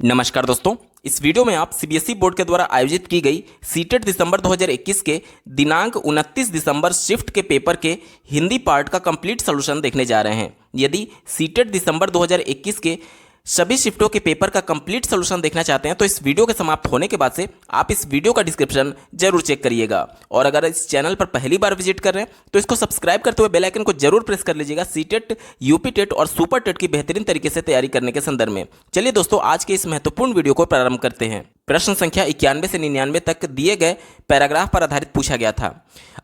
नमस्कार दोस्तों, इस वीडियो में आप सीबीएसई बोर्ड के द्वारा आयोजित की गई सीटेट दिसंबर 2021 के दिनांक 29 दिसंबर शिफ्ट के पेपर के हिंदी पार्ट का कंप्लीट सॉल्यूशन देखने जा रहे हैं। यदि सीटेट दिसंबर 2021 के सभी शिफ्टों के पेपर का कंप्लीट सॉल्यूशन देखना चाहते हैं तो इस वीडियो के समाप्त होने के बाद से आप इस वीडियो का डिस्क्रिप्शन जरूर चेक करिएगा। और अगर इस चैनल पर पहली बार विजिट कर रहे हैं तो इसको सब्सक्राइब करते हुए बेल आइकन को जरूर प्रेस कर लीजिएगा सीटेट, यूपी टेट और सुपर टेट की बेहतरीन तरीके से तैयारी करने के संदर्भ में। चलिए दोस्तों, आज के इस महत्वपूर्ण वीडियो को प्रारंभ करते हैं। प्रश्न संख्या 91 से 99 तक दिए गए पैराग्राफ पर आधारित पूछा गया था।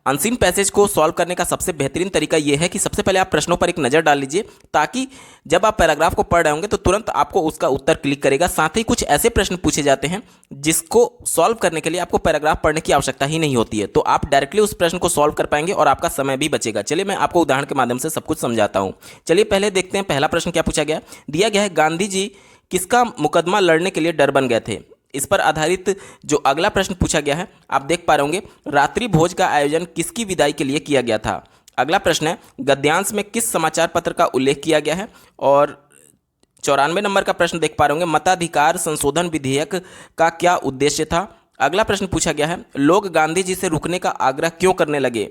अनसीन पैसेज को सॉल्व करने का सबसे बेहतरीन तरीका यह है कि सबसे पहले आप प्रश्नों पर एक नज़र डाल लीजिए, ताकि जब आप पैराग्राफ को पढ़ रहे होंगे तो तुरंत आपको उसका उत्तर क्लिक करेगा। साथ ही कुछ ऐसे प्रश्न पूछे जाते हैं जिसको सॉल्व करने के लिए आपको पैराग्राफ पढ़ने की आवश्यकता ही नहीं होती है, तो आप डायरेक्टली उस प्रश्न को सॉल्व कर पाएंगे और आपका समय भी बचेगा। चलिए मैं आपको उदाहरण के माध्यम से सब कुछ समझाता हूँ। चलिए पहले देखते हैं पहला प्रश्न क्या पूछा गया। दिया गया है, गांधी जी किसका मुकदमा लड़ने के लिए डर बन गए थे। इस पर आधारित जो अगला प्रश्न पूछा गया है, आप देख पा रहे होंगे, रात्रि भोज का आयोजन किसकी विदाई के लिए किया गया था। अगला प्रश्न है, गद्यांश में किस समाचार पत्र का उल्लेख किया गया है। और 94 नंबर का प्रश्न देख पा रहे होंगे, मताधिकार संशोधन विधेयक का क्या उद्देश्य था। अगला प्रश्न पूछा गया है, लोग गांधी जी से रुकने का आग्रह क्यों करने लगे,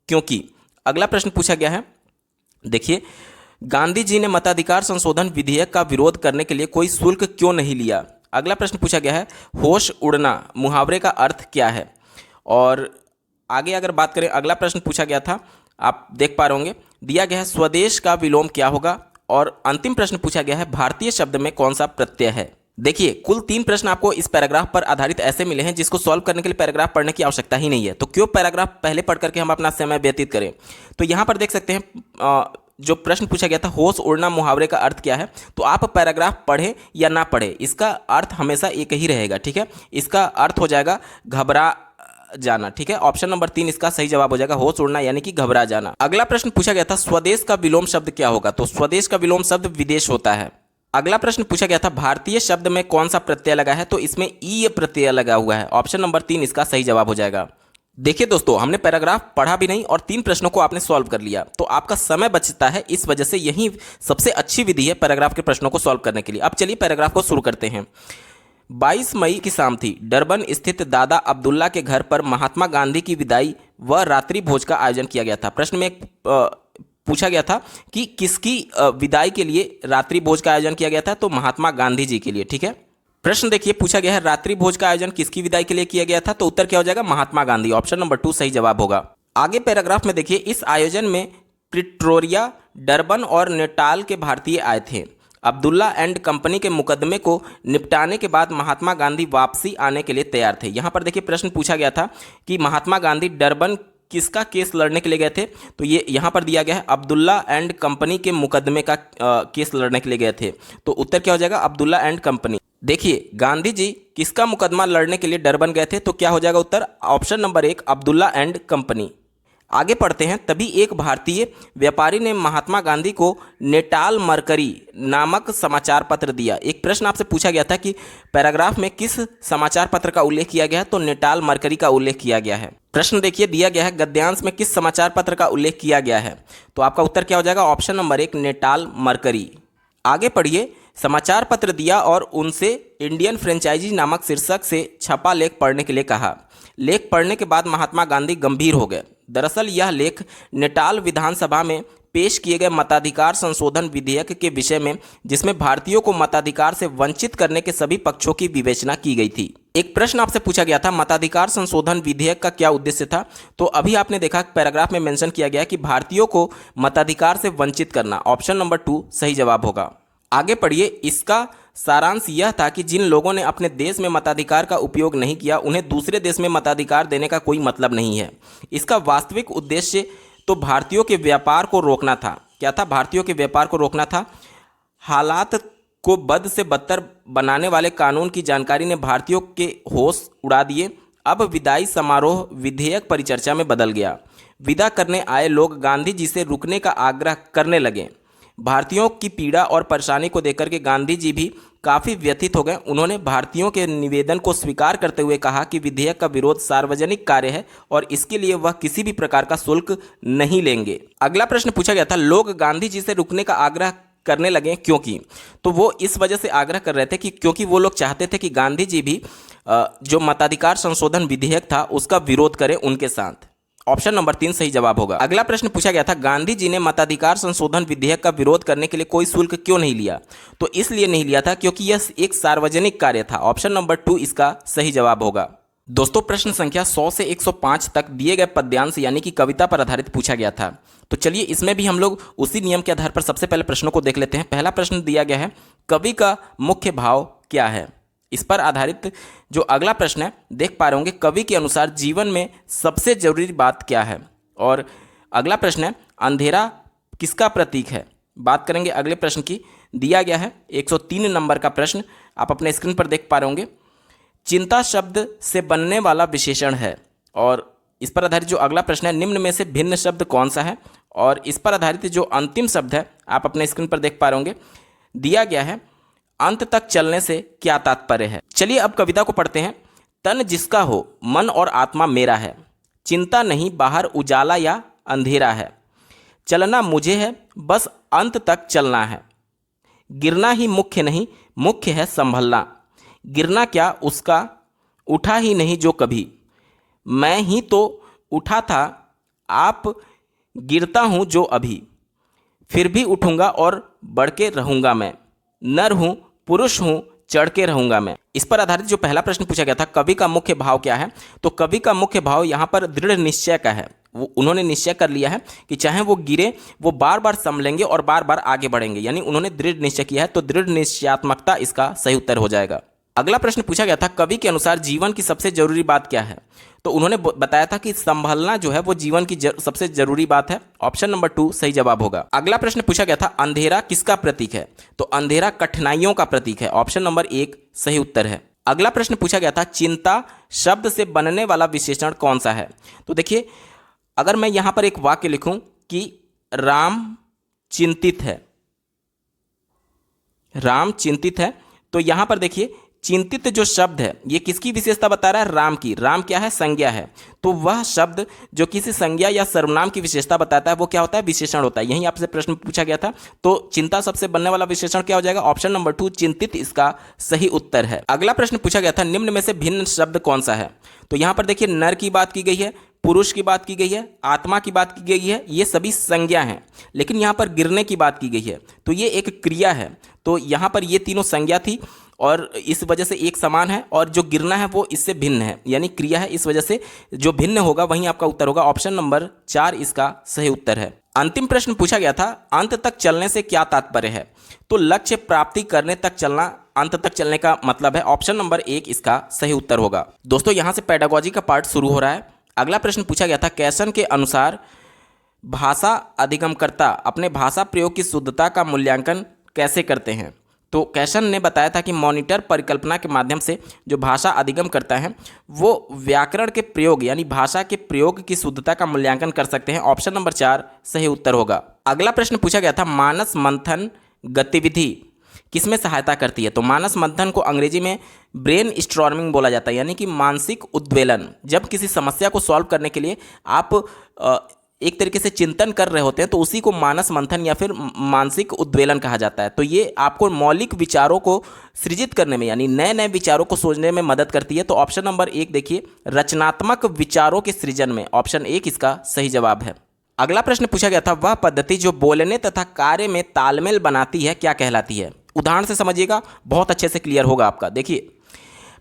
क्योंकि। अगला प्रश्न पूछा गया है, देखिए, गांधी जी ने मताधिकार संशोधन विधेयक का विरोध करने के लिए कोई शुल्क क्यों नहीं लिया। अगला प्रश्न पूछा गया है, होश उड़ना मुहावरे का अर्थ क्या है। और आगे अगर बात करें, अगला प्रश्न पूछा गया था, आप देख पा रहे होंगे, दिया गया है, स्वदेश का विलोम क्या होगा। और अंतिम प्रश्न पूछा गया है, भारतीय शब्द में कौन सा प्रत्यय है। देखिए, कुल 3 प्रश्न आपको इस पैराग्राफ पर आधारित ऐसे मिले हैं जिसको सॉल्व करने के लिए पैराग्राफ पढ़ने की आवश्यकता ही नहीं है। तो क्यों पैराग्राफ पहले पढ़ करके हम अपना समय व्यतीत करें। तो यहाँ पर देख सकते हैं, जो प्रश्न पूछा गया था, होश उड़ना मुहावरे का अर्थ क्या है, तो आप पैराग्राफ पढ़ें या ना पढ़ें, इसका अर्थ हमेशा एक ही रहेगा। ठीक है, इसका अर्थ हो जाएगा घबरा जाना। ठीक है, ऑप्शन नंबर 3 इसका सही जवाब हो जाएगा, होश उड़ना यानी कि घबरा जाना। अगला प्रश्न पूछा गया था, स्वदेश का विलोम शब्द क्या होगा। तो स्वदेश का विलोम शब्द विदेश होता है। अगला प्रश्न पूछा गया था, भारतीय शब्द में कौन सा प्रत्यय लगा है। तो इसमें ई प्रत्यय लगा हुआ है। ऑप्शन नंबर 3 इसका सही जवाब हो जाएगा। देखिए दोस्तों, हमने पैराग्राफ पढ़ा भी नहीं और 3 प्रश्नों को आपने सॉल्व कर लिया, तो आपका समय बचता है। इस वजह से यही सबसे अच्छी विधि है पैराग्राफ के प्रश्नों को सॉल्व करने के लिए। अब चलिए पैराग्राफ को शुरू करते हैं। 22 मई की शाम थी। डरबन स्थित दादा अब्दुल्ला के घर पर महात्मा गांधी की विदाई व रात्रि भोज का आयोजन किया गया था। प्रश्न में एक पूछा गया था कि किसकी विदाई के लिए रात्रि भोज का आयोजन किया गया था, तो महात्मा गांधी जी के लिए। ठीक है, प्रश्न देखिए, पूछा गया है, रात्रि भोज का आयोजन किसकी विदाई के लिए किया गया था, तो उत्तर क्या हो जाएगा, महात्मा गांधी। ऑप्शन नंबर 2 सही जवाब होगा। आगे पैराग्राफ में देखिए, इस आयोजन में प्रिटोरिया, डरबन और नेटाल के भारतीय आए थे। अब्दुल्ला एंड कंपनी के मुकदमे को निपटाने के बाद महात्मा गांधी वापसी आने के लिए तैयार थे। यहाँ पर देखिए, प्रश्न पूछा गया था कि महात्मा गांधी डरबन किसका केस लड़ने के लिए गए थे, तो ये यहाँ पर दिया गया है, अब्दुल्ला एंड कंपनी के मुकदमे का केस लड़ने के लिए गए थे। तो उत्तर क्या हो जाएगा, अब्दुल्ला एंड कंपनी। देखिए, गांधी जी किसका मुकदमा लड़ने के लिए डरबन गए थे, तो क्या हो जाएगा उत्तर, option number 1 Abdullah and company. आगे पढ़ते हैं। तभी एक भारतीय व्यापारी ने महात्मा गांधी को नेटाल मरकरी नामक समाचार पत्र दिया। एक प्रश्न आपसे पूछा गया था कि पैराग्राफ में किस समाचार पत्र का उल्लेख किया गया है, तो नेटाल मरकरी का उल्लेख किया गया है। प्रश्न देखिए, दिया गया है, गद्यांश में किस समाचार पत्र का उल्लेख किया गया है, तो आपका उत्तर क्या हो जाएगा, ऑप्शन नंबर 1 नेटाल मरकरी। आगे पढ़िए, समाचार पत्र दिया और उनसे इंडियन फ्रेंचाइजी नामक शीर्षक से छपा लेख पढ़ने के लिए कहा। लेख पढ़ने के बाद महात्मा गांधी गंभीर हो गए। दरअसल यह लेख नेटाल विधानसभा में पेश किए गए मताधिकार संशोधन विधेयक के विषय में, जिसमें भारतीयों को मताधिकार से वंचित करने के सभी पक्षों की विवेचना की गई थी। एक प्रश्न आपसे पूछा गया था, मताधिकार संशोधन विधेयक का क्या उद्देश्य था, तो अभी आपने देखा पैराग्राफ में मेंशन किया गया कि भारतीयों को मताधिकार से वंचित करना। ऑप्शन नंबर 2 सही जवाब होगा। आगे पढ़िए, इसका सारांश यह था कि जिन लोगों ने अपने देश में मताधिकार का उपयोग नहीं किया, उन्हें दूसरे देश में मताधिकार देने का कोई मतलब नहीं है। इसका वास्तविक उद्देश्य तो भारतीयों के व्यापार को रोकना था। क्या था, भारतीयों के व्यापार को रोकना था। हालात को बद से बदतर बनाने वाले कानून की जानकारी ने भारतीयों के होश उड़ा दिए। अब विदाई समारोह विधेयक परिचर्चा में बदल गया। विदा करने आए लोग गांधी जी से रुकने का आग्रह करने लगे। भारतीयों की पीड़ा और परेशानी को देखकर के गांधी जी भी काफ़ी व्यथित हो गए। उन्होंने भारतीयों के निवेदन को स्वीकार करते हुए कहा कि विधेयक का विरोध सार्वजनिक कार्य है और इसके लिए वह किसी भी प्रकार का शुल्क नहीं लेंगे। अगला प्रश्न पूछा गया था, लोग गांधी जी से रुकने का आग्रह करने लगे क्योंकि, तो वो इस वजह से आग्रह कर रहे थे कि क्योंकि वो लोग चाहते थे कि गांधी जी भी जो मताधिकार संशोधन विधेयक था उसका विरोध करें उनके साथ। ऑप्शन नंबर 3 सही जवाब होगा। अगला प्रश्न पूछा गया था गांधी जी ने मताधिकार संशोधन विधेयक का विरोध करने के लिए कोई शुल्क क्यों नहीं लिया? तो इसलिए नहीं लिया था क्योंकि यह एक सार्वजनिक कार्य था। ऑप्शन नंबर 2 इसका सही जवाब होगा। दोस्तों प्रश्न संख्या 100 से 105 तक दिए गए पद्यांश यानी कि कविता पर आधारित पूछा गया था। तो चलिए इसमें भी हम लोग उसी नियम के आधार पर सबसे पहले प्रश्नों को देख लेते हैं। पहला प्रश्न दिया गया है कवि का मुख्य भाव क्या है। इस पर आधारित जो अगला प्रश्न है देख पा रहे होंगे कवि के अनुसार जीवन में सबसे जरूरी बात क्या है। और अगला प्रश्न है अंधेरा किसका प्रतीक है। बात करेंगे अगले प्रश्न की। दिया गया है 103 नंबर का प्रश्न, आप अपने स्क्रीन पर देख पा रहे होंगे। चिंता शब्द से बनने वाला विशेषण है। और इस पर आधारित जो अगला प्रश्न है निम्न में से भिन्न शब्द कौन सा है। और इस पर आधारित जो अंतिम शब्द है आप अपने स्क्रीन पर देख पा रहे होंगे। दिया गया है अंत तक चलने से क्या तात्पर्य है। चलिए अब कविता को पढ़ते हैं। तन जिसका हो मन और आत्मा मेरा है, चिंता नहीं बाहर उजाला या अंधेरा है, चलना मुझे है बस अंत तक चलना है, गिरना ही मुख्य नहीं मुख्य है संभलना, गिरना क्या उसका उठा ही नहीं जो कभी, मैं ही तो उठा था आप गिरता हूँ जो अभी, फिर भी उठूंगा और बढ़ के रहूंगा मैं, नर हूँ पुरुष हूँ चढ़ के रहूंगा मैं। इस पर आधारित जो पहला प्रश्न पूछा गया था कवि का मुख्य भाव क्या है। तो कवि का मुख्य भाव यहाँ पर दृढ़ निश्चय का है। उन्होंने निश्चय कर लिया है कि चाहे वो गिरे वो बार बार संभलेंगे और बार बार आगे बढ़ेंगे, यानी उन्होंने दृढ़ निश्चय किया है। तो दृढ़ निश्चयात्मकता इसका सही उत्तर हो जाएगा। अगला प्रश्न पूछा गया था कवि के अनुसार जीवन की सबसे जरूरी बात क्या है। तो उन्होंने बताया था कि संभलना जो है वो जीवन की सबसे जरूरी बात है। ऑप्शन नंबर 2 सही जवाब होगा। अगला प्रश्न पूछा गया था अंधेरा किसका प्रतीक है। तो अंधेरा कठिनाइयों का प्रतीक है। ऑप्शन नंबर 1 सही उत्तर है। अगला प्रश्न पूछा गया था चिंता शब्द से बनने वाला विशेषण कौन सा है। तो देखिए अगर मैं यहां पर एक वाक्य लिखूं कि राम चिंतित है, राम चिंतित है, तो यहां पर देखिए चिंतित जो शब्द है ये किसकी विशेषता बता रहा है, राम की। राम क्या है, संज्ञा है। तो वह शब्द जो किसी संज्ञा या सर्वनाम की विशेषता बताता है वो क्या होता है, विशेषण होता है। यही आपसे प्रश्न पूछा गया था। तो चिंता शब्द से बनने वाला विशेषण क्या हो जाएगा, ऑप्शन नंबर 2 चिंतित इसका सही उत्तर है। अगला प्रश्न पूछा गया था निम्न में से भिन्न शब्द कौन सा है। तो यहां पर देखिए नर की बात की गई है, पुरुष की बात की गई है, आत्मा की बात की गई है, ये सभी संज्ञा हैं। लेकिन यहाँ पर गिरने की बात की गई है तो ये एक क्रिया है। तो यहाँ पर ये तीनों संज्ञा थी और इस वजह से एक समान है, और जो गिरना है वो इससे भिन्न है, यानी क्रिया है। इस वजह से जो भिन्न होगा वहीं आपका उत्तर होगा। ऑप्शन नंबर 4 इसका सही उत्तर है। अंतिम प्रश्न पूछा गया था अंत तक चलने से क्या तात्पर्य है। तो लक्ष्य प्राप्ति करने तक चलना, अंत तक चलने का मतलब है। ऑप्शन नंबर 1 इसका सही उत्तर होगा। दोस्तों यहाँ से पेडागोजी का पार्ट शुरू हो रहा है। अगला प्रश्न पूछा गया था कैसन के अनुसार भाषा अधिगमकर्ता अपने भाषा प्रयोग की शुद्धता का मूल्यांकन कैसे करते हैं। तो कैसन ने बताया था कि मॉनिटर परिकल्पना के माध्यम से जो भाषा अधिगम करता है वो व्याकरण के प्रयोग यानी भाषा के प्रयोग की शुद्धता का मूल्यांकन कर सकते हैं। ऑप्शन नंबर 4 सही उत्तर होगा। अगला प्रश्न पूछा गया था मानस मंथन गतिविधि किसमें सहायता करती है। तो मानस मंथन को अंग्रेजी में ब्रेन स्टॉर्मिंग बोला जाता है, यानी कि मानसिक उद्वेलन। जब किसी समस्या को सॉल्व करने के लिए आप एक तरीके से चिंतन कर रहे होते हैं तो उसी को मानस मंथन या फिर मानसिक उद्वेलन कहा जाता है। तो ये आपको मौलिक विचारों को सृजित करने में यानी नए नए विचारों को सोचने में मदद करती है। तो ऑप्शन नंबर 1 देखिए रचनात्मक विचारों के सृजन में, ऑप्शन 1 इसका सही जवाब है। अगला प्रश्न पूछा गया था वह पद्धति जो बोलने तथा कार्य में तालमेल बनाती है क्या कहलाती है। उदाहरण से समझिएगा, बहुत अच्छे से क्लियर होगा आपका। देखिए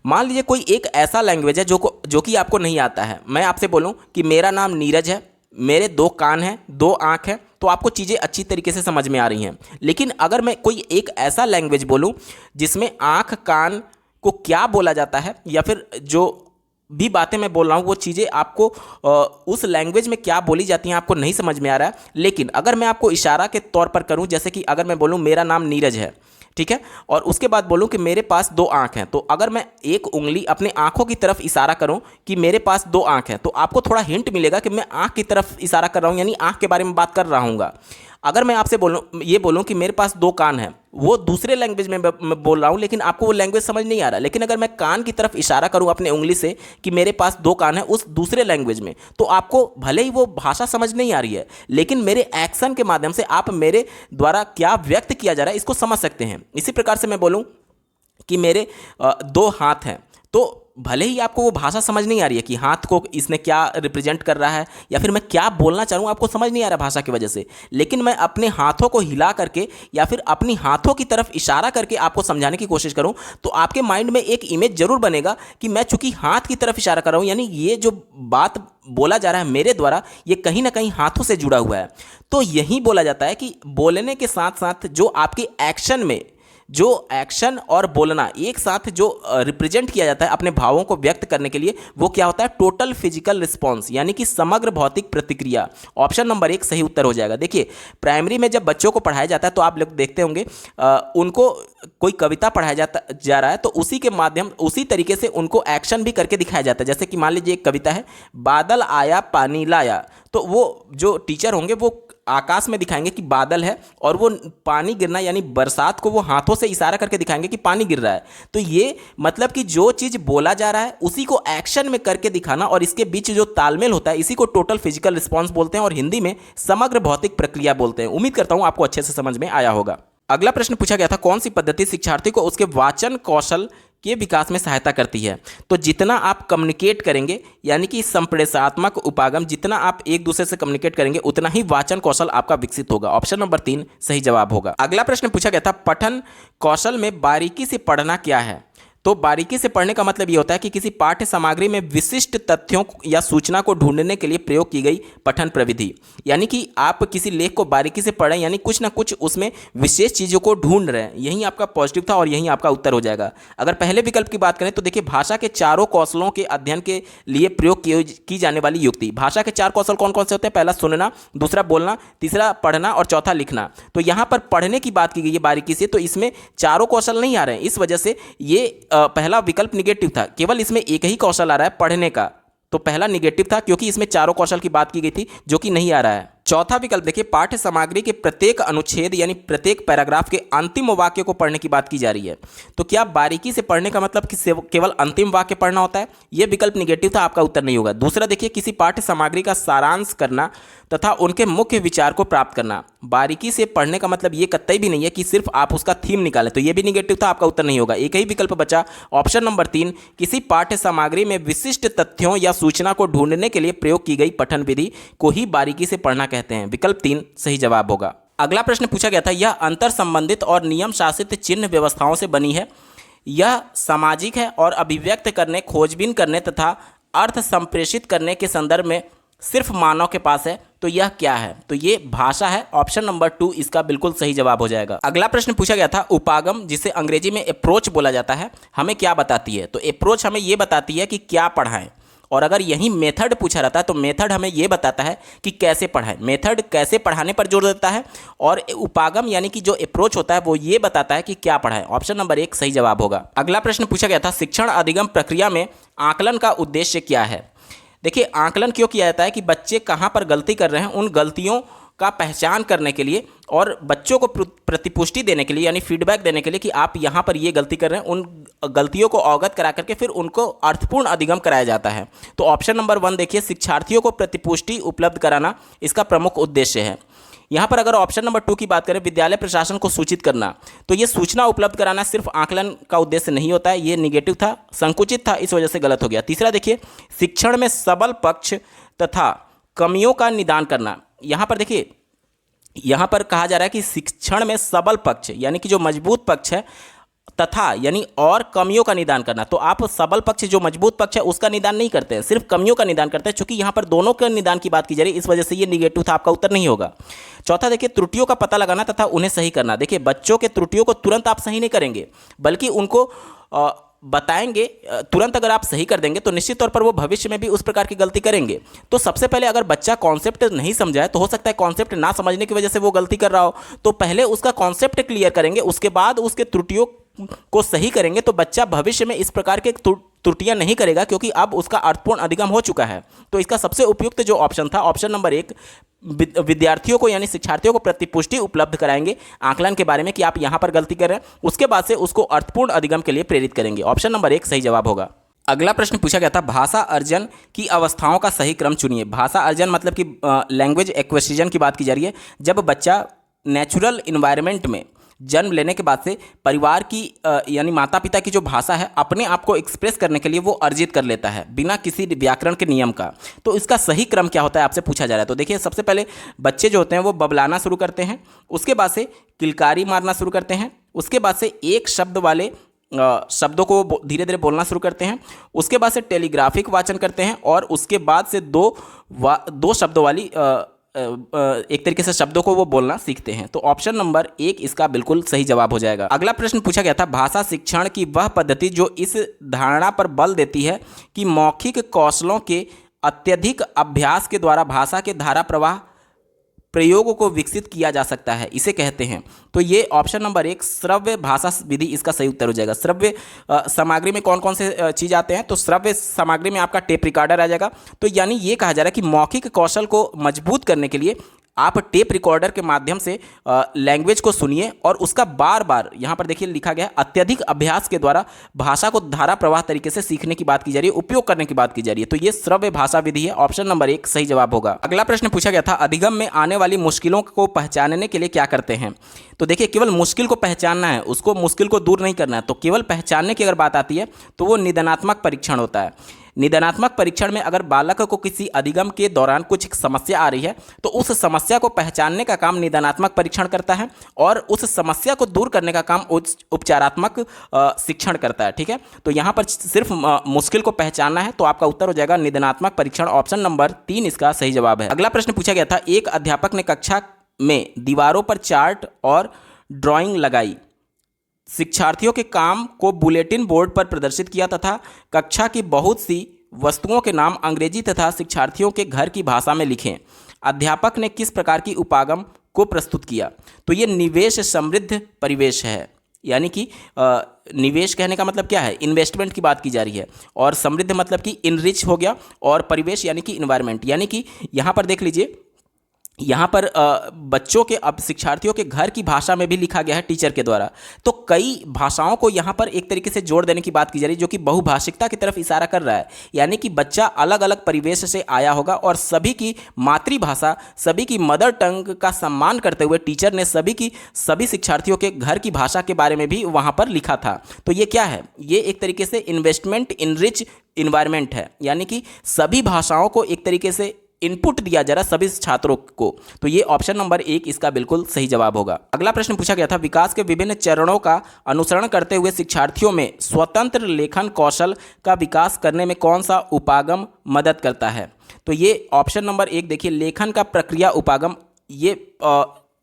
मान लीजिए कोई एक ऐसा लैंग्वेज है जो कि आपको नहीं आता है। मैं आपसे बोलूं कि मेरा नाम नीरज है, मेरे 2 कान हैं, 2 आँख हैं, तो आपको चीज़ें अच्छी तरीके से समझ में आ रही हैं। लेकिन अगर मैं कोई एक ऐसा लैंग्वेज बोलूं जिसमें आँख कान को क्या बोला जाता है या फिर जो भी बातें मैं बोल रहा हूँ वो चीज़ें आपको उस लैंग्वेज में क्या बोली जाती हैं आपको नहीं समझ में आ रहा है। लेकिन अगर मैं आपको इशारा के तौर पर करूँ, जैसे कि अगर मैं बोलूँ मेरा नाम नीरज है, ठीक है, और उसके बाद बोलूं कि मेरे पास 2 आँख हैं, तो अगर मैं एक उंगली अपने आँखों की तरफ इशारा करूं कि मेरे पास 2 आँख हैं, तो आपको थोड़ा हिंट मिलेगा कि मैं आँख की तरफ इशारा कर रहा हूं, यानी आँख के बारे में बात कर रहा हूँगा। अगर मैं आपसे ये बोलूं कि मेरे पास दो कान हैं, वो दूसरे लैंग्वेज में मैं बोल रहा हूं, लेकिन आपको वो लैंग्वेज समझ नहीं आ रहा। लेकिन अगर मैं कान की तरफ इशारा करूं अपने उंगली से कि मेरे पास दो कान है उस दूसरे लैंग्वेज में, तो आपको भले ही वो भाषा समझ नहीं आ रही है, लेकिन मेरे एक्शन के माध्यम से आप मेरे द्वारा क्या व्यक्त किया जा रहा है इसको समझ सकते हैं। इसी प्रकार से मैं बोलूं कि मेरे दो हाथ हैं, तो भले ही आपको वो भाषा समझ नहीं आ रही है कि हाथ को इसने क्या रिप्रेजेंट कर रहा है या फिर मैं क्या बोलना चाह रहा हूँ, आपको समझ नहीं आ रहा भाषा की वजह से, लेकिन मैं अपने हाथों को हिला करके या फिर अपनी हाथों की तरफ इशारा करके आपको समझाने की कोशिश करूँ, तो आपके माइंड में एक इमेज जरूर बनेगा कि मैं चूंकि हाथ की तरफ इशारा कर रहा हूँ, यानी ये जो बात बोला जा रहा है मेरे द्वारा ये कहीं ना कहीं हाथों से जुड़ा हुआ है। तो यही बोला जाता है कि बोलने के साथ साथ जो आपके एक्शन में, जो एक्शन और बोलना एक साथ जो रिप्रेजेंट किया जाता है अपने भावों को व्यक्त करने के लिए, वो क्या होता है? टोटल फिजिकल रिस्पॉन्स, यानी कि समग्र भौतिक प्रतिक्रिया। ऑप्शन नंबर 1 सही उत्तर हो जाएगा। देखिए, प्राइमरी में जब बच्चों को पढ़ाया जाता है तो आप लोग देखते होंगे उनको कोई कविता पढ़ाया जा रहा है तो उसी के माध्यम, उसी तरीके से उनको एक्शन भी करके दिखाया जाता है। जैसे कि मान लीजिए एक कविता है, बादल आया पानी लाया, तो वो जो टीचर होंगे वो आकाश में दिखाएंगे कि बादल है और वो पानी गिरना यानी बरसात को वो हाथों से इशारा करके दिखाएंगे कि पानी गिर रहा है। तो ये मतलब कि जो चीज़ बोला जा रहा है उसी को एक्शन में करके दिखाना, और इसके बीच जो तालमेल होता है इसी को टोटल फिजिकल रिस्पॉन्स बोलते हैं और हिंदी में समग्र भौतिक प्रक्रिया बोलते हैं। उम्मीद करता हूँ आपको अच्छे से समझ में आया होगा। अगला प्रश्न पूछा गया था, कौन सी पद्धति शिक्षार्थी को उसके वाचन कौशल के विकास में सहायता करती है? तो जितना आप कम्युनिकेट करेंगे, यानी कि संप्रेषणात्मक उपागम, जितना आप एक दूसरे से कम्युनिकेट करेंगे उतना ही वाचन कौशल आपका विकसित होगा। ऑप्शन नंबर 3 सही जवाब होगा। अगला प्रश्न पूछा गया था, पठन कौशल में बारीकी से पढ़ना क्या है? तो बारीकी से पढ़ने का मतलब ये होता है कि किसी पाठ्य सामग्री में विशिष्ट तथ्यों या सूचना को ढूंढने के लिए प्रयोग की गई पठन प्रविधि, यानी कि आप किसी लेख को बारीकी से पढ़ें, यानी कुछ ना कुछ उसमें विशेष चीज़ों को ढूंढ रहे हैं। यही आपका पॉजिटिव था और यही आपका उत्तर हो जाएगा। अगर पहले विकल्प की बात करें तो देखिए, भाषा के चारों कौशलों के अध्ययन के लिए प्रयोग की जाने वाली युक्ति। भाषा के 4 कौशल कौन कौन से होते हैं? पहला सुनना, दूसरा बोलना, तीसरा पढ़ना और चौथा लिखना। तो यहाँ पर पढ़ने की बात की गई है बारीकी से, तो इसमें चारों कौशल नहीं आ रहे हैं, इस वजह से ये पहला विकल्प निगेटिव था। केवल इसमें एक ही कौशल आ रहा है पढ़ने का, तो पहला निगेटिव था क्योंकि इसमें चारों कौशल की बात की गई थी, जो कि नहीं आ रहा है। चौथा विकल्प देखिए, पाठ्य सामग्री के प्रत्येक अनुच्छेद यानी प्रत्येक पैराग्राफ के अंतिम वाक्य को पढ़ने की बात की जा रही है। तो क्या बारीकी से पढ़ने का मतलब कि केवल अंतिम वाक्य पढ़ना होता है? यह विकल्प निगेटिव था, आपका उत्तर नहीं होगा। दूसरा देखिए, किसी पाठ्य सामग्री का सारांश करना तथा उनके मुख्य विचार को प्राप्त करना। बारीकी से पढ़ने का मतलब ये कतई भी नहीं है कि सिर्फ आप उसका थीम निकालें, तो यह भी निगेटिव था, आपका उत्तर नहीं होगा। एक ही विकल्प बचा, ऑप्शन नंबर 3, किसी पाठ्य सामग्री में विशिष्ट तथ्यों या सूचना को ढूंढने के लिए प्रयोग की गई पठन विधि को ही बारीकी से पढ़ना कहते हैं। विकल्प 3 सही जवाब होगा। अगला प्रश्न पूछा गया था, यह अंतर संबंधित और नियम शासित चिन्ह व्यवस्थाओं से बनी है। यह सामाजिक है और अभिव्यक्त करने, खोजबीन करने तथा अर्थ संप्रेषित करने के संदर्भ में सिर्फ मानव के पास है। तो यह क्या है? तो ये भाषा है। ऑप्शन नंबर 2 इसका बिल्कुल सही जवाब हो जाएगा। अगला प्रश्न पूछा गया था, उपागम जिसे अंग्रेजी में अप्रोच बोला जाता है, हमें क्या बताती है? तो अप्रोच हमें ये बताती है कि क्या पढ़ाएं, और अगर यही मेथड पूछा रहता है तो मेथड हमें ये बताता है कि कैसे पढ़ाएं। मेथड कैसे पढ़ाने पर जोर देता है, और उपागम यानी कि जो अप्रोच होता है वो ये बताता है कि क्या पढ़ाएं। ऑप्शन नंबर 1 सही जवाब होगा। अगला प्रश्न पूछा गया था, शिक्षण अधिगम प्रक्रिया में आकलन का उद्देश्य क्या है? देखिए, आकलन क्यों किया जाता है कि बच्चे कहाँ पर गलती कर रहे हैं, उन गलतियों का पहचान करने के लिए और बच्चों को प्रतिपुष्टि देने के लिए, यानी फीडबैक देने के लिए कि आप यहाँ पर ये गलती कर रहे हैं, उन गलतियों को अवगत करा करके फिर उनको अर्थपूर्ण अधिगम कराया जाता है। तो ऑप्शन नंबर 1 देखिए, शिक्षार्थियों को प्रतिपुष्टि उपलब्ध कराना इसका प्रमुख उद्देश्य है। यहाँ पर अगर ऑप्शन नंबर 2 की बात करें, विद्यालय प्रशासन को सूचित करना, तो ये सूचना उपलब्ध कराना सिर्फ आकलन का उद्देश्य नहीं होता है, ये निगेटिव था, संकुचित था, इस वजह से गलत हो गया। तीसरा देखिए, शिक्षण में सबल पक्ष तथा कमियों का निदान करना। यहाँ पर देखिए, यहाँ पर कहा जा रहा है कि शिक्षण में सबल पक्ष यानी कि जो मजबूत पक्ष है तथा यानी और कमियों का निदान करना। तो आप सबल पक्ष जो मजबूत पक्ष है उसका निदान नहीं करते हैं, सिर्फ कमियों का निदान करते हैं। चूंकि यहाँ पर दोनों के निदान की बात की जा रही है, इस वजह से ये निगेटिव था, आपका उत्तर नहीं होगा। चौथा देखिए, त्रुटियों का पता लगाना तथा उन्हें सही करना। देखिए, बच्चों के त्रुटियों को तुरंत आप सही नहीं करेंगे, बल्कि उनको बताएंगे। तुरंत अगर आप सही कर देंगे तो निश्चित तौर पर वो भविष्य में भी उस प्रकार की गलती करेंगे। तो सबसे पहले अगर बच्चा कॉन्सेप्ट नहीं समझा है, तो हो सकता है कॉन्सेप्ट ना समझने की वजह से वो गलती कर रहा हो, तो पहले उसका कॉन्सेप्ट क्लियर करेंगे, उसके बाद उसके त्रुटियों को सही करेंगे, तो बच्चा भविष्य में इस प्रकार के त्रुटियां नहीं करेगा, क्योंकि अब उसका अर्थपूर्ण अधिगम हो चुका है। तो इसका सबसे उपयुक्त जो ऑप्शन था, ऑप्शन नंबर 1, विद्यार्थियों को यानी शिक्षार्थियों को प्रतिपुष्टि उपलब्ध कराएंगे आकलन के बारे में कि आप यहां पर गलती कर रहे हैं, उसके बाद से उसको अर्थपूर्ण अधिगम के लिए प्रेरित करेंगे। ऑप्शन नंबर 1 सही जवाब होगा। अगला प्रश्न पूछा गया था, भाषा अर्जन की अवस्थाओं का सही क्रम चुनिए। भाषा अर्जन मतलब कि लैंग्वेज एक्विजिशन की बात की जा रही है। जब बच्चा नेचुरल इन्वायरमेंट में जन्म लेने के बाद से परिवार की यानी माता पिता की जो भाषा है अपने आप को एक्सप्रेस करने के लिए वो अर्जित कर लेता है बिना किसी व्याकरण के नियम का। तो इसका सही क्रम क्या होता है आपसे पूछा जा रहा है। तो देखिए, सबसे पहले बच्चे जो होते हैं वो बबलाना शुरू करते हैं, उसके बाद से किलकारी मारना शुरू करते हैं, उसके बाद से एक शब्द वाले शब्दों को धीरे धीरे बोलना शुरू करते हैं, उसके बाद से टेलीग्राफिक वाचन करते हैं, और उसके बाद से दो शब्दों वाली एक तरीके से शब्दों को वो बोलना सीखते हैं। तो ऑप्शन नंबर 1 इसका बिल्कुल सही जवाब हो जाएगा। अगला प्रश्न पूछा गया था, भाषा शिक्षण की वह पद्धति जो इस धारणा पर बल देती है कि मौखिक कौशलों के अत्यधिक अभ्यास के द्वारा भाषा के धारा प्रवाह प्रयोगों को विकसित किया जा सकता है, इसे कहते हैं। तो ये ऑप्शन नंबर 1 श्रव्य भाषा विधि इसका सही उत्तर हो जाएगा। श्रव्य सामग्री में कौन कौन से चीज़ आते हैं, तो श्रव्य सामग्री में आपका टेप रिकॉर्डर आ जाएगा। तो यानी ये कहा जा रहा है कि मौखिक कौशल को मजबूत करने के लिए आप टेप रिकॉर्डर के माध्यम से लैंग्वेज को सुनिए, और उसका बार बार यहाँ पर देखिए लिखा गया है अत्यधिक अभ्यास के द्वारा भाषा को धारा प्रवाह तरीके से सीखने की बात की जा रही है, उपयोग करने की बात की जा रही है। तो ये श्रव्य भाषा विधि है, ऑप्शन नंबर 1 सही जवाब होगा। अगला प्रश्न पूछा गया था, अधिगम में आने वाली मुश्किलों को पहचानने के लिए क्या करते हैं। तो देखिए, केवल मुश्किल को पहचानना है, उसको मुश्किल को दूर नहीं करना है। तो केवल पहचानने की अगर बात आती है तो वो निदानात्मक परीक्षण होता है। निदानात्मक परीक्षण में अगर बालक को किसी अधिगम के दौरान कुछ समस्या आ रही है तो उस समस्या को पहचानने का काम निदानात्मक परीक्षण करता है, और उस समस्या को दूर करने का काम उपचारात्मक शिक्षण करता है। ठीक है, तो यहाँ पर सिर्फ मुश्किल को पहचानना है, तो आपका उत्तर हो जाएगा निदानात्मक परीक्षण, ऑप्शन नंबर 3 इसका सही जवाब है। अगला प्रश्न पूछा गया था, एक अध्यापक ने कक्षा में दीवारों पर चार्ट और ड्राइंग लगाई, शिक्षार्थियों के काम को बुलेटिन बोर्ड पर प्रदर्शित किया तथा कक्षा की बहुत सी वस्तुओं के नाम अंग्रेजी तथा शिक्षार्थियों के घर की भाषा में लिखे। अध्यापक ने किस प्रकार की उपागम को प्रस्तुत किया। तो ये निवेश समृद्ध परिवेश है, यानी कि निवेश कहने का मतलब क्या है, इन्वेस्टमेंट की बात की जा रही है, और समृद्ध मतलब कि इनरिच हो गया, और परिवेश यानी कि इन्वायरमेंट। यानी कि यहाँ पर देख लीजिए, यहाँ पर बच्चों के अब शिक्षार्थियों के घर की भाषा में भी लिखा गया है टीचर के द्वारा। तो कई भाषाओं को यहाँ पर एक तरीके से जोड़ देने की बात की जा रही है, जो कि बहुभाषिकता की तरफ इशारा कर रहा है। यानी कि बच्चा अलग अलग परिवेश से आया होगा, और सभी की मातृभाषा, सभी की मदर टंग का सम्मान करते हुए टीचर ने सभी शिक्षार्थियों के घर की भाषा के बारे में भी वहाँ पर लिखा था। तो ये क्या है, ये एक तरीके से इन्वेस्टमेंट इन रिच इन्वायरमेंट है, यानी कि सभी भाषाओं को एक तरीके से इनपुट दिया जा रहा सभी छात्रों को। तो ये ऑप्शन नंबर 1 इसका बिल्कुल सही जवाब होगा। अगला प्रश्न पूछा गया था, विकास के विभिन्न चरणों का अनुसरण करते हुए शिक्षार्थियों में स्वतंत्र लेखन कौशल का विकास करने में कौन सा उपागम मदद करता है। तो ये ऑप्शन नंबर 1 देखिए, लेखन का प्रक्रिया उपागम ये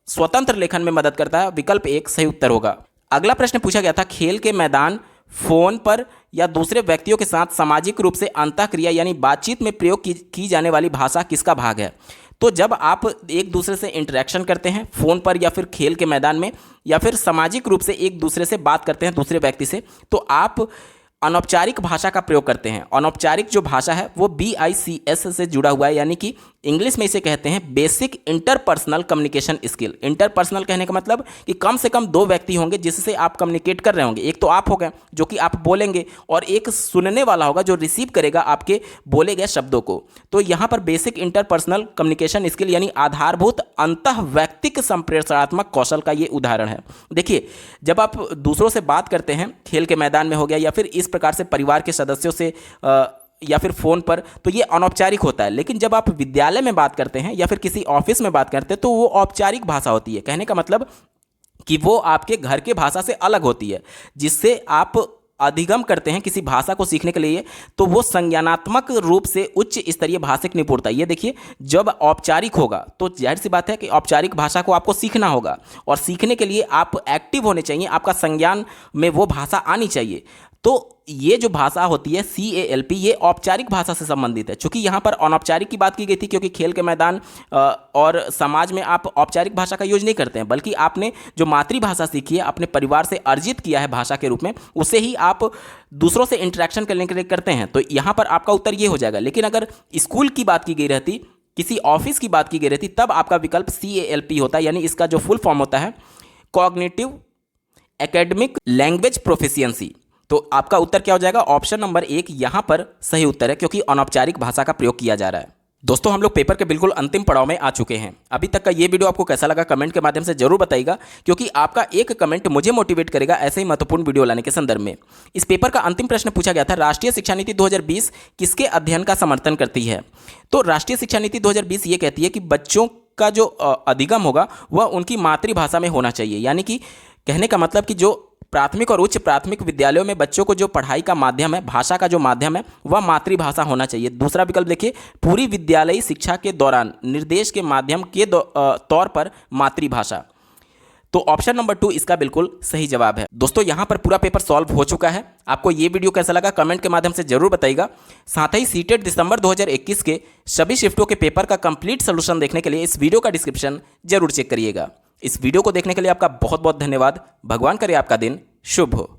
स्वतंत्र लेखन में मदद करता है, विकल्प 1 सही उत्तर होगा। अगला प्रश्न पूछा गया था, खेल के मैदान, फोन पर या दूसरे व्यक्तियों के साथ सामाजिक रूप से अंतःक्रिया यानी बातचीत में प्रयोग की जाने वाली भाषा किसका भाग है। तो जब आप एक दूसरे से इंटरेक्शन करते हैं फ़ोन पर या फिर खेल के मैदान में, या फिर सामाजिक रूप से एक दूसरे से बात करते हैं दूसरे व्यक्ति से, तो आप अनौपचारिक भाषा का प्रयोग करते हैं। अनौपचारिक जो भाषा है वो BICS से जुड़ा हुआ है, यानी कि इंग्लिश में इसे कहते हैं basic interpersonal communication skill. Interpersonal कहने का मतलब कि कम से कम 2 व्यक्ति होंगे जिससे आप कम्युनिकेट कर रहे होंगे। एक तो आप हो गए जो कि आप बोलेंगे, और एक सुनने वाला होगा जो रिसीव करेगा आपके बोले गए शब्दों को। तो यहाँ पर बेसिक इंटरपर्सनल कम्युनिकेशन स्किल यानी आधारभूत अंतः व्यक्तिक संप्रेषणात्मक कौशल का ये उदाहरण है। देखिए, जब आप दूसरों से बात करते हैं खेल के मैदान में हो गया, या फिर इस प्रकार से परिवार के सदस्यों से या फिर फ़ोन पर, तो ये अनौपचारिक होता है। लेकिन जब आप विद्यालय में बात करते हैं या फिर किसी ऑफिस में बात करते हैं तो वो औपचारिक भाषा होती है। कहने का मतलब कि वो आपके घर के भाषा से अलग होती है, जिससे आप अधिगम करते हैं किसी भाषा को सीखने के लिए, तो वो संज्ञानात्मक रूप से उच्च स्तरीय भाषिक निपुणता। ये देखिए, जब औपचारिक होगा तो जाहिर सी बात है कि औपचारिक भाषा को आपको सीखना होगा, और सीखने के लिए आप एक्टिव होने चाहिए, आपका संज्ञान में वो भाषा आनी चाहिए। तो ये जो भाषा होती है CALP, ये औपचारिक भाषा से संबंधित है। चूंकि यहाँ पर अनौपचारिक की बात की गई थी, क्योंकि खेल के मैदान और समाज में आप औपचारिक भाषा का यूज नहीं करते हैं, बल्कि आपने जो मातृभाषा सीखी है, अपने परिवार से अर्जित किया है भाषा के रूप में, उसे ही आप दूसरों से इंटरेक्शन करने के लिए करते हैं। तो यहाँ पर आपका उत्तर ये हो जाएगा। लेकिन अगर स्कूल की बात की गई रहती, किसी ऑफिस की बात की गई रहती, तब आपका विकल्प CALP होता है, यानी इसका जो फुल फॉर्म होता है कॉग्निटिव एकेडमिक लैंग्वेज प्रोफिशिएंसी। तो आपका उत्तर क्या हो जाएगा? ऑप्शन नंबर 1 यहां पर सही उत्तर है, क्योंकि अनौपचारिक भाषा का प्रयोग किया जा रहा है। दोस्तों, हम लोग पेपर के बिल्कुल अंतिम पड़ाव में आ चुके हैं। अभी तक का ये वीडियो आपको कैसा लगा कमेंट के माध्यम से जरूर बताइएगा, क्योंकि आपका एक कमेंट मुझे मोटिवेट करेगा ऐसे ही महत्वपूर्ण वीडियो लाने के संदर्भ में। इस पेपर का अंतिम प्रश्न पूछा गया था, राष्ट्रीय शिक्षा नीति 2020 किसके अध्ययन का समर्थन करती है? तो राष्ट्रीय शिक्षा नीति 2020 ये कहती है कि बच्चों का जो अधिगम होगा वह उनकी मातृभाषा में होना चाहिए। यानी कि कहने का मतलब कि जो प्राथमिक और उच्च प्राथमिक विद्यालयों में बच्चों को जो पढ़ाई का माध्यम है, भाषा का जो माध्यम है, वह मातृभाषा होना चाहिए। दूसरा विकल्प देखिए, पूरी विद्यालयी शिक्षा के दौरान निर्देश के माध्यम के तौर पर मातृभाषा। तो ऑप्शन नंबर 2 इसका बिल्कुल सही जवाब है। दोस्तों, यहां पर पूरा पेपर सॉल्व हो चुका है। आपको ये वीडियो कैसा लगा कमेंट के माध्यम से जरूर बताइएगा। साथ ही सीटेट दिसंबर 2021 के सभी शिफ्टों के पेपर का कंप्लीट सोल्यूशन देखने के लिए इस वीडियो का डिस्क्रिप्शन जरूर चेक करिएगा। इस वीडियो को देखने के लिए आपका बहुत बहुत धन्यवाद। भगवान करे आपका दिन शुभ हो।